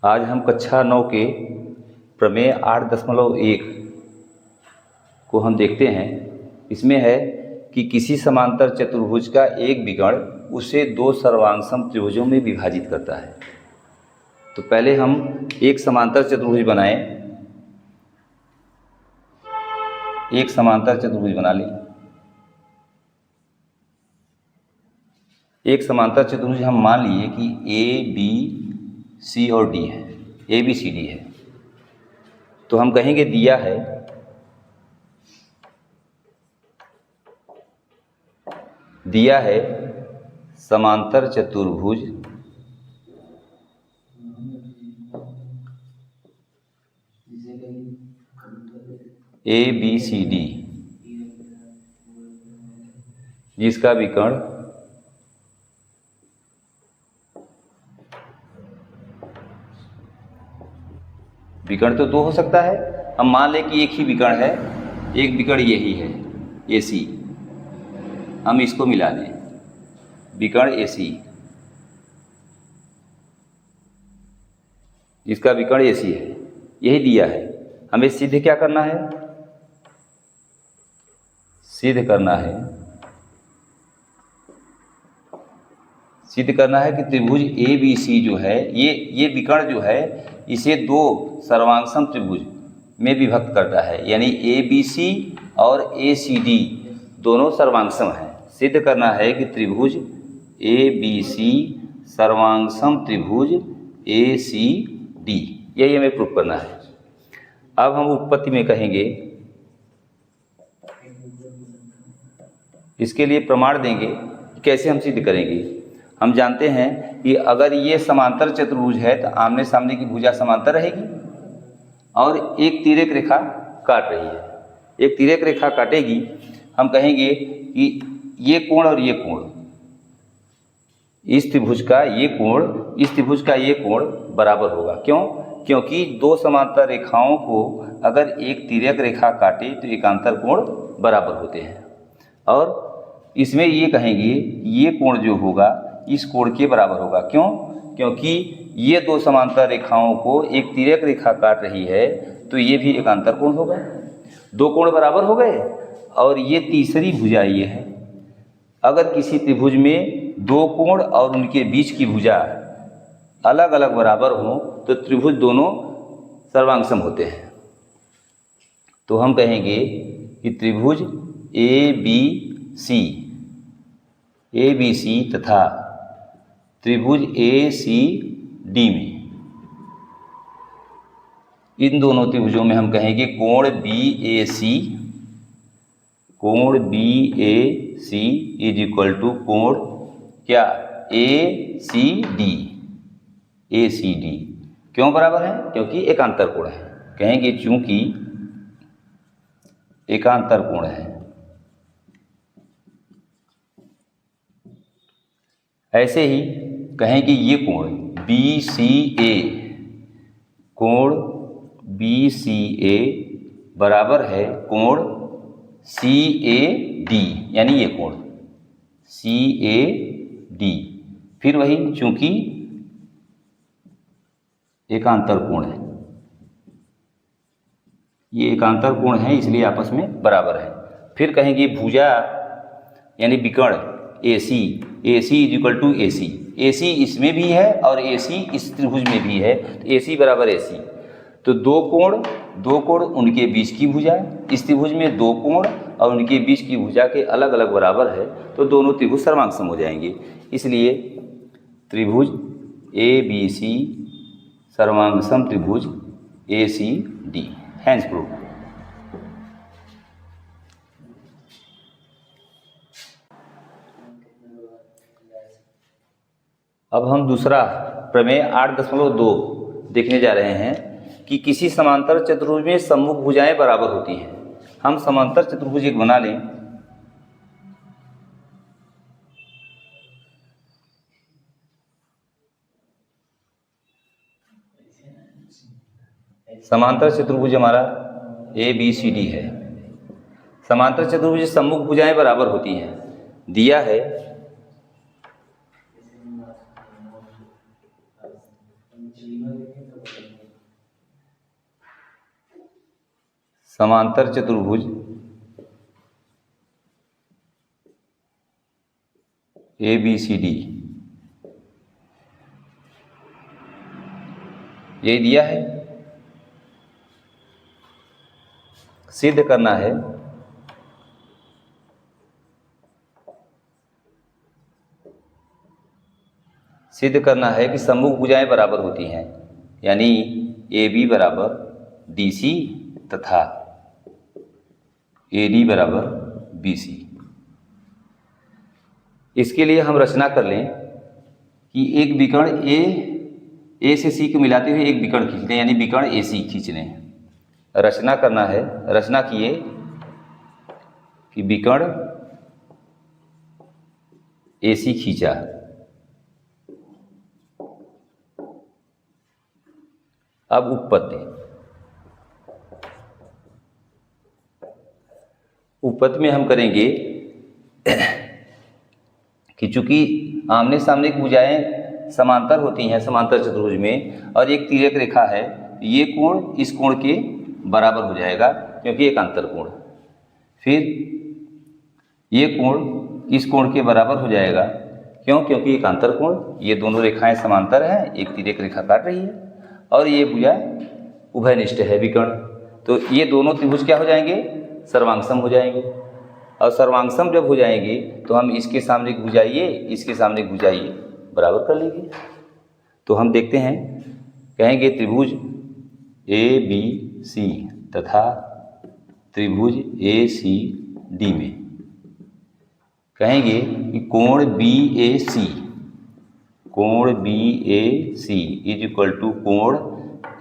आज हम कक्षा 9 के प्रमेय 8.1 को हम देखते हैं। इसमें है कि किसी समांतर चतुर्भुज का एक विकर्ण उसे दो सर्वांगसम त्रिभुजों में विभाजित करता है। तो पहले हम एक समांतर चतुर्भुज बनाएं। एक समांतर चतुर्भुज बना लें। एक समांतर चतुर्भुज हम मान लिए कि ए बी सी और डी है, ए बी सी डी है। तो हम कहेंगे दिया है समांतर चतुर्भुज ए बी सी डी जिसका विकर्ण तो दो हो सकता है। हम मान लें कि एक ही विकर्ण है, एक विकर्ण यही है ए सी। हम इसको मिला दें, विकर्ण ए सी जिसका विकर्ण ए सी है, यही दिया है। हमें सिद्ध क्या करना है? सिद्ध करना है कि त्रिभुज ए बी सी जो है, ये विकर्ण जो है इसे दो सर्वांगसम त्रिभुज में विभक्त करता है। यानी ए बी सी और ए सी डी दोनों सर्वांगसम हैं। सिद्ध करना है कि त्रिभुज ए बी सी सर्वांगसम त्रिभुज ए सी डी, यही हमें प्रूफ करना है। अब हम उत्पत्ति में कहेंगे, इसके लिए प्रमाण देंगे। कैसे हम सिद्ध करेंगे? हम जानते हैं कि अगर ये समांतर चतुर्भुज है तो आमने सामने की भुजा समांतर रहेगी और एक तिर्यक रेखा काट रही है। एक तिर्यक रेखा काटेगी। हम कहेंगे कि ये कोण और ये कोण, इस त्रिभुज का ये कोण, इस त्रिभुज का ये कोण बराबर होगा। क्यों? क्योंकि दो समांतर रेखाओं को अगर एक तिर्यक रेखा काटे तो एकांतर कोण बराबर होते हैं। और इसमें ये कहेंगे ये कोण जो होगा इस कोण के बराबर होगा। क्यों? क्योंकि ये दो समांतर रेखाओं को एक तिर्यक रेखा काट रही है तो ये भी एकांतर कोण होगा। दो कोण बराबर हो गए। और ये तीसरी भुजा ये है। अगर किसी त्रिभुज में दो कोण और उनके बीच की भुजा अलग अलग बराबर हो तो त्रिभुज दोनों सर्वांगसम होते हैं। तो हम कहेंगे कि त्रिभुज ए बी सी तथा त्रिभुज ए सी डी में, इन दोनों त्रिभुजों में हम कहेंगे कोण B A C is equal to कोण क्या? A C D. क्यों बराबर है? क्योंकि एकांतर कोण है। कहेंगे चूंकि एकांतर कोण है। ऐसे ही कहेंगे ये कोण बी सी ए, कोण बी सी ए बराबर है कोण सी ए डी, यानी ये कोण सी ए डी। फिर वही चूंकि एकांतर कोण है, ये एकांतर कोण है इसलिए आपस में बराबर है। फिर कहेंगे भुजा यानी विकर्ण ए सी इज इक्वल टू ए सी इसमें भी है और ए सी इस त्रिभुज में भी है। तो ए सी बराबर ए सी। तो दो कोण उनके बीच की भुजा, इस त्रिभुज में दो कोण और उनके बीच की भुजा के अलग अलग बराबर है तो दोनों त्रिभुज सर्वांगसम हो जाएंगे। इसलिए त्रिभुज ए बी सी सर्वांगसम त्रिभुज ए सी डी, हैंस प्रूफ। अब हम दूसरा प्रमेय 8.2 देखने जा रहे हैं कि किसी समांतर चतुर्भुज में सम्मुख भुजाएं बराबर होती हैं। हम समांतर चतुर्भुज एक बना लें। समांतर चतुर्भुज हमारा ए बी सी डी है। समांतर चतुर्भुज सम्मुख भुजाएं बराबर होती हैं। दिया है समांतर चतुर्भुज ABCD ये दिया है। सिद्ध करना है कि सम्मुख भुजाएं बराबर होती हैं, यानी AB बराबर DC तथा AD बराबर BC। इसके लिए हम रचना कर लें कि एक विकर्ण A से C को मिलाते हुए एक विकर्ण खींच लें, यानी विकर्ण AC खींच लें। रचना करना है, रचना किए कि विकर्ण AC खींचा। अब उपपत्ति में हम करेंगे कि चूंकि आमने सामने की भुजाएं समांतर होती हैं समांतर चतुर्भुज में, और एक तिर्यक रेखा है, ये कोण इस कोण के बराबर हो जाएगा क्योंकि एक अंतर कोण। फिर ये कोण इस कोण के बराबर हो जाएगा क्योंकि एक अंतर कोण। ये दोनों रेखाएं समांतर हैं, एक तिर्यक रेखा काट रही है, और ये भुजा उभयनिष्ठ है विकर्ण। तो ये दोनों त्रिभुज क्या हो जाएंगे? सर्वांगसम हो जाएंगे। और सर्वांगसम जब हो जाएंगे तो हम इसके सामने की भुजा ये, इसके सामने की भुजा ये बराबर कर लेंगे। तो हम देखते हैं, कहेंगे त्रिभुज ABC तथा त्रिभुज ACD में कहेंगे कि कोण BAC इज इक्वल टू कोण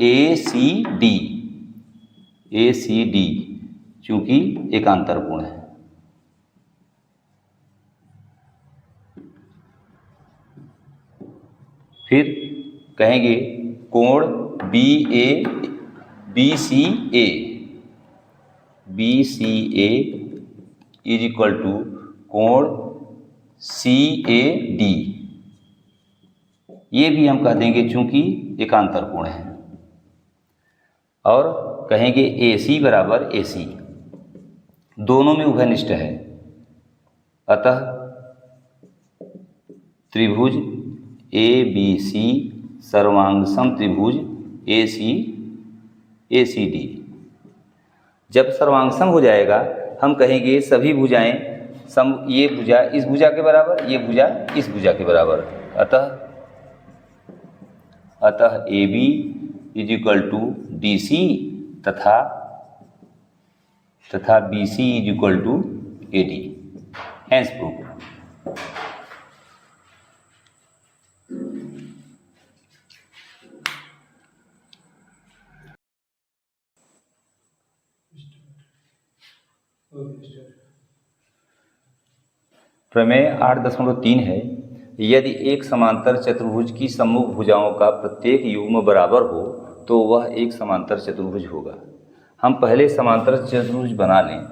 ACD चूंकि एकांतर कोण है। फिर कहेंगे कोण BCA इज इक्वल टू कोण CAD, ये भी हम कह देंगे चूंकि एकांतर कोण है। और कहेंगे AC बराबर AC, दोनों में उभयनिष्ठ है, अतः त्रिभुज ABC सर्वांगसम त्रिभुज ACD। जब सर्वांगसम हो जाएगा हम कहेंगे सभी भुजाएं ये भुजा इस भुजा के बराबर, ये भुजा इस भुजा के बराबर, अतः AB is equal to DC तथा BC is equal to AD। Hence proof. प्रमेय 8.3 है, यदि एक समांतर चतुर्भुज की सम्मुख भुजाओं का प्रत्येक युग्म बराबर हो तो वह एक समांतर चतुर्भुज होगा। हम पहले समांतर चतुर्भुज बना लें।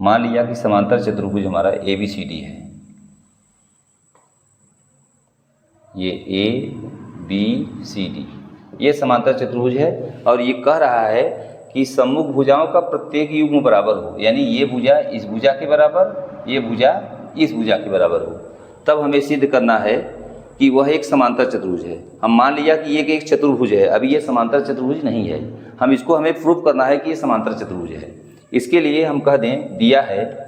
मान लिया कि समांतर चतुर्भुज हमारा ABCD है, ये ABCD ये समांतर चतुर्भुज है, और ये कह रहा है कि सम्मुख भुजाओं का प्रत्येक युग्म बराबर हो, यानी ये भुजा इस भुजा के बराबर, ये भुजा इस भुजा के बराबर हो। तब हमें सिद्ध करना है कि वह एक समांतर चतुर्भुज है। हम मान लिया कि ये एक चतुर्भुज है, अभी ये समांतर चतुर्भुज नहीं है, हमें प्रूव करना है कि ये समांतर चतुर्भुज है। इसके लिए हम कह दें, दिया है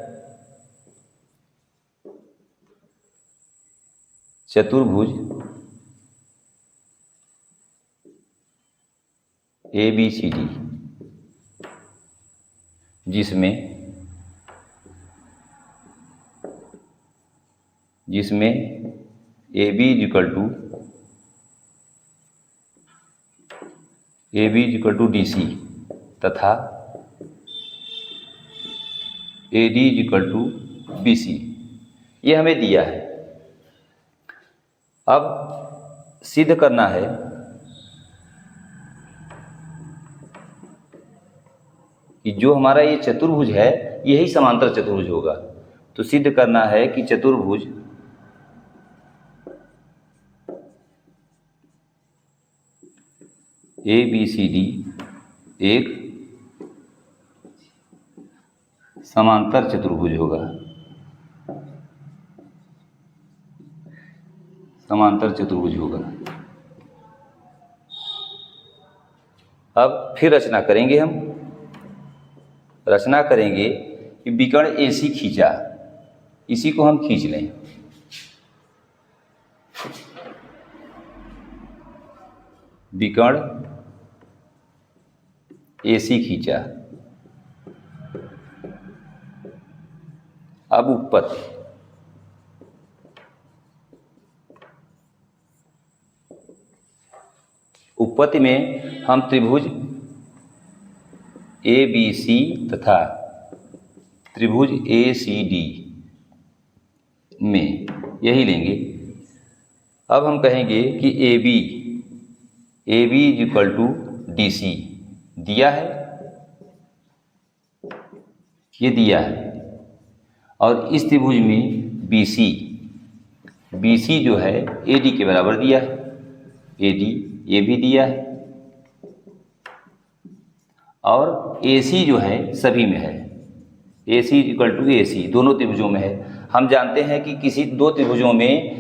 चतुर्भुज ABCD जिसमें AB is equal to DC तथा AD is equal to BC, ये हमें दिया है। अब सिद्ध करना है कि जो हमारा ये चतुर्भुज है यही समांतर चतुर्भुज होगा। तो सिद्ध करना है कि चतुर्भुज ABCD एक समांतर चतुर्भुज होगा। समांतर चतुर्भुज होगा। अब फिर रचना करेंगे हम। रचना करेंगे कि विकर्ण AC खींचा, इसी को हम खींच लें। विकर्ण AC खींचा। अब उत्पत्ति। उत्पत्ति में हम त्रिभुज ABC तथा त्रिभुज ACD में यही लेंगे। अब हम कहेंगे कि AB इक्वल टू DC दिया है, ये दिया है। और इस त्रिभुज में BC जो है AD के बराबर दिया है, AD ये भी दिया है। और AC जो है सभी में है, AC इक्वल टू AC दोनों त्रिभुजों में है। हम जानते हैं कि किसी दो त्रिभुजों में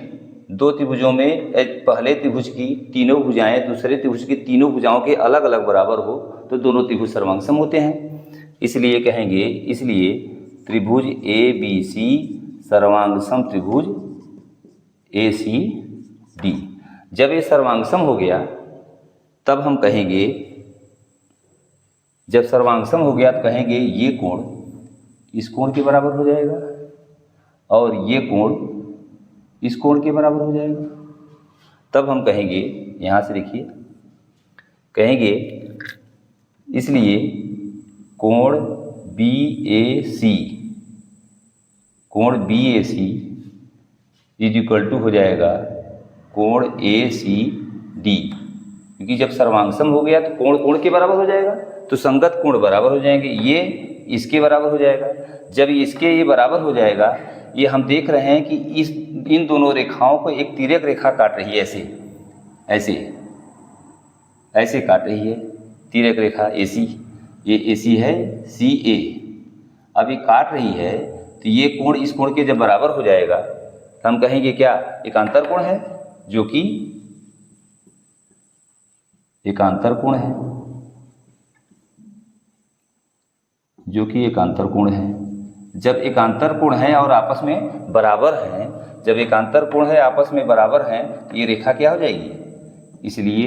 पहले त्रिभुज की तीनों भुजाएं दूसरे त्रिभुज की तीनों भुजाओं के अलग अलग बराबर हो तो दोनों त्रिभुज सर्वांगसम होते हैं। इसलिए कहेंगे, इसलिए त्रिभुज ABC सर्वांगसम त्रिभुज ACD। जब ये सर्वांगसम हो गया तब हम कहेंगे, जब सर्वांगसम हो गया तो कहेंगे ये कोण इस कोण के बराबर हो जाएगा और ये कोण इस कोण के बराबर हो जाएगा। तब हम कहेंगे, यहाँ से देखिए, कहेंगे इसलिए कोण BAC इज इक्वल टू हो जाएगा कोण ACD, क्योंकि जब सर्वांगसम हो गया तो कोण कोण के बराबर हो जाएगा, तो संगत कोण बराबर हो जाएंगे। ये इसके बराबर हो जाएगा। जब इसके ये बराबर हो जाएगा, ये हम देख रहे हैं कि इन दोनों रेखाओं को एक तिर्यक रेखा काट रही है, ऐसे काट रही है तिर्यक रेखा AC। ये AC है CA। अब ये काट रही है तो ये कोण इस कोण के जब बराबर हो जाएगा तो हम कहेंगे क्या, एकांतर कोण है, जो कि एकांतर कोण है, जो कि एकांतर कोण है। जब एकांतर कोण है और आपस में बराबर हैं, जब एकांतर कोण है आपस में बराबर हैं तो ये रेखा क्या हो जाएगी, इसलिए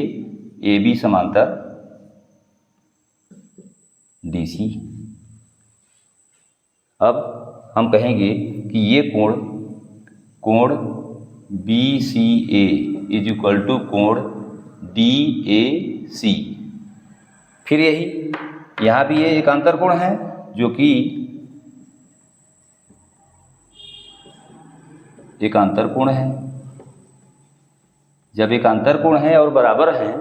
AB समांतर DC। अब हम कहेंगे कि ये कोण BCA इज इक्वल टू कोण DAC। फिर यही यहाँ भी ये एकांतर कोण है, जो कि एकांतर कोण है। जब एकांतर कोण है और बराबर हैं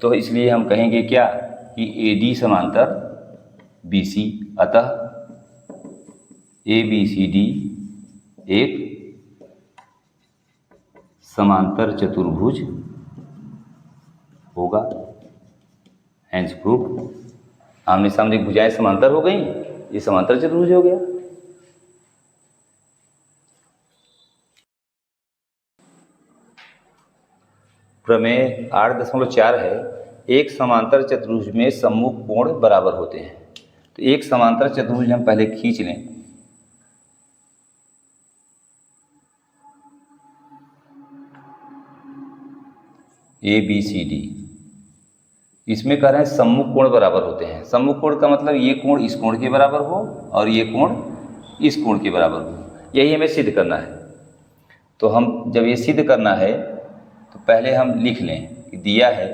तो इसलिए हम कहेंगे क्या कि AD समांतर BC। अतः ABCD एक समांतर चतुर्भुज होगा। हैंस प्रूफ, आमने सामने भुजाएं समांतर हो गई, ये समांतर चतुर्भुज हो गया। प्रमेय 8.4 है, एक समांतर चतुर्भुज में सम्मुख कोण बराबर होते हैं। तो एक समांतर चतुर्भुज हम पहले खींच लें। ABCD, इसमें कह रहे हैं सम्मुख कोण बराबर होते हैं। सम्मुख कोण का मतलब ये कोण इस कोण के बराबर हो और ये कोण इस कोण के बराबर हो, यही हमें सिद्ध करना है। तो हम जब ये सिद्ध करना है तो पहले हम लिख लें कि दिया है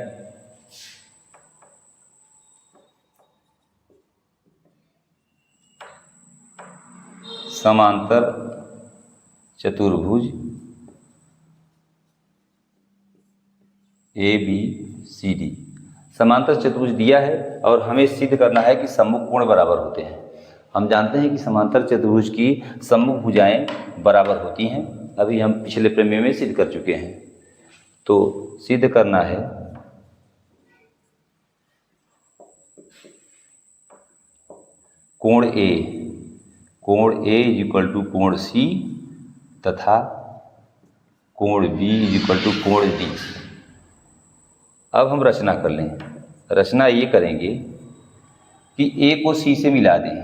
समांतर चतुर्भुज ABCD। समांतर चतुर्भुज दिया है और हमें सिद्ध करना है कि सम्मुख कोण बराबर होते हैं। हम जानते हैं कि समांतर चतुर्भुज की सम्मुख भुजाएं बराबर होती हैं, अभी हम पिछले प्रमेय में सिद्ध कर चुके हैं। तो सिद्ध करना है कोण ए इज इक्वल टू कोण सी तथा कोण बी इज इक्वल टू कोण डी। अब हम रचना कर लें। रचना ये करेंगे कि ए को सी से मिला दें।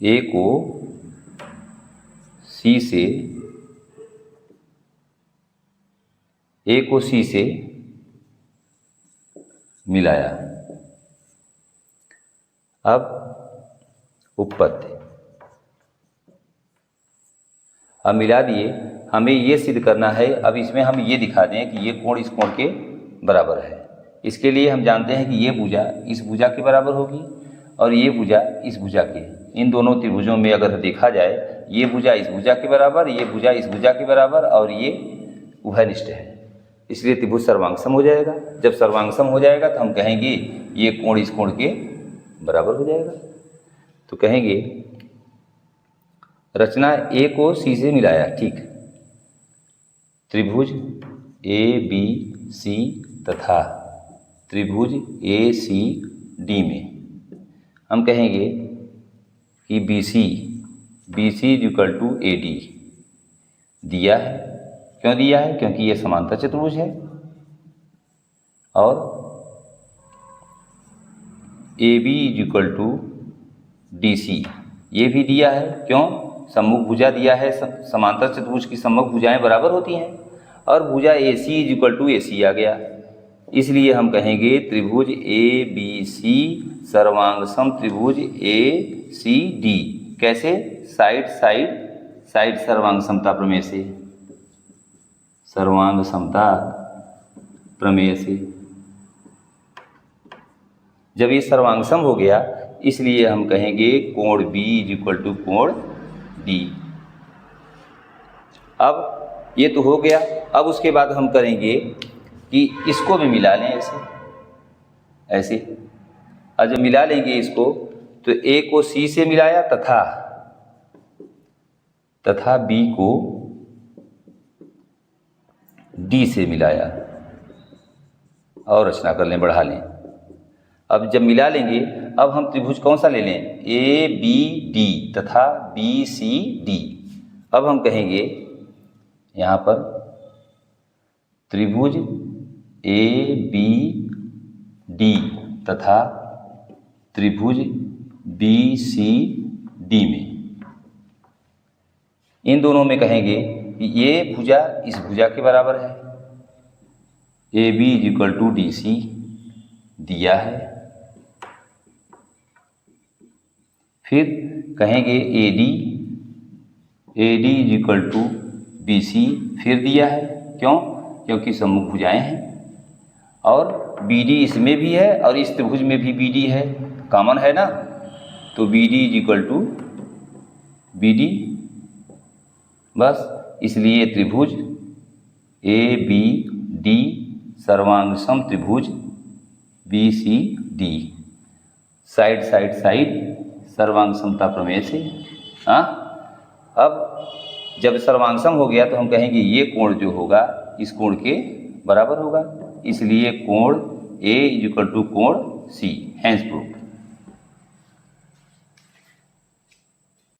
ए को सी से मिलाया। अब उत्पत्ति, अब मिला दिए। हमें ये सिद्ध करना है। अब इसमें हम ये दिखा दें कि ये कोण इस कोण के बराबर है। इसके लिए हम जानते हैं कि ये भुजा इस भुजा के बराबर होगी और ये भुजा इस भुजा के। इन दोनों त्रिभुजों में अगर देखा जाए, ये भुजा इस भुजा के बराबर, ये भुजा इस भुजा के बराबर और ये उभयनिष्ठ है, इसलिए त्रिभुज सर्वांगसम हो जाएगा। जब सर्वांगसम हो जाएगा तो हम कहेंगे ये कोण इस कोण के बराबर हो जाएगा। तो कहेंगे रचना ए को सी से मिलाया, ठीक। त्रिभुज ए बी सी तथा त्रिभुज ए सी डी में हम कहेंगे कि B C is equal to A D दिया है। क्यों दिया है? क्योंकि ये समांतर चतुर्भुज है। और A B is equal to D C ये भी दिया है। क्यों? सम्मुख भुजा दिया है। समांतर चतुर्भुज की सम्मुख भुजाएं बराबर होती हैं और भुजा ए सी इज इक्वल टू ए सी आ गया। इसलिए हम कहेंगे त्रिभुज ए बी सी सर्वांगसम त्रिभुज ए सी डी। कैसे? साइड सर्वांग समता प्रमेय से। सर्वांग समता प्रमेय से जब ये सर्वांगसम हो गया, इसलिए हम कहेंगे कोण बी इज इक्वल टू कोण डी। अब ये तो हो गया। अब उसके बाद हम करेंगे कि इसको भी मिला लें ऐसे। और जब मिला लेंगे इसको तो ए को सी से मिलाया तथा बी को डी से मिलाया और रचना कर लें, बढ़ा लें। अब जब मिला लेंगे, अब हम त्रिभुज कौन सा ले लें? ए बी डी तथा बी सी डी। अब हम कहेंगे यहाँ पर त्रिभुज ए बी डी तथा त्रिभुज बी सी डी में इन दोनों में कहेंगे कि ये भुजा इस भुजा के बराबर है। A B is equal to D C दिया है। फिर कहेंगे A D is equal to B C फिर दिया है। क्यों? क्योंकि सम्मुख भुजाएं हैं और बी डी इसमें भी है और इस त्रिभुज में भी बी डी है, कॉमन है ना। तो B D is equal to B D. बस इसलिए त्रिभुज ए बी डी सर्वांगसम त्रिभुज बी सी डी साइड सर्वांग समता प्रमेय से। हाँ, अब जब सर्वांगसम हो गया तो हम कहेंगे ये कोण जो होगा इस कोण के बराबर होगा। इसलिए कोण ए इज इक्वल टू कोण सी। Hence proof.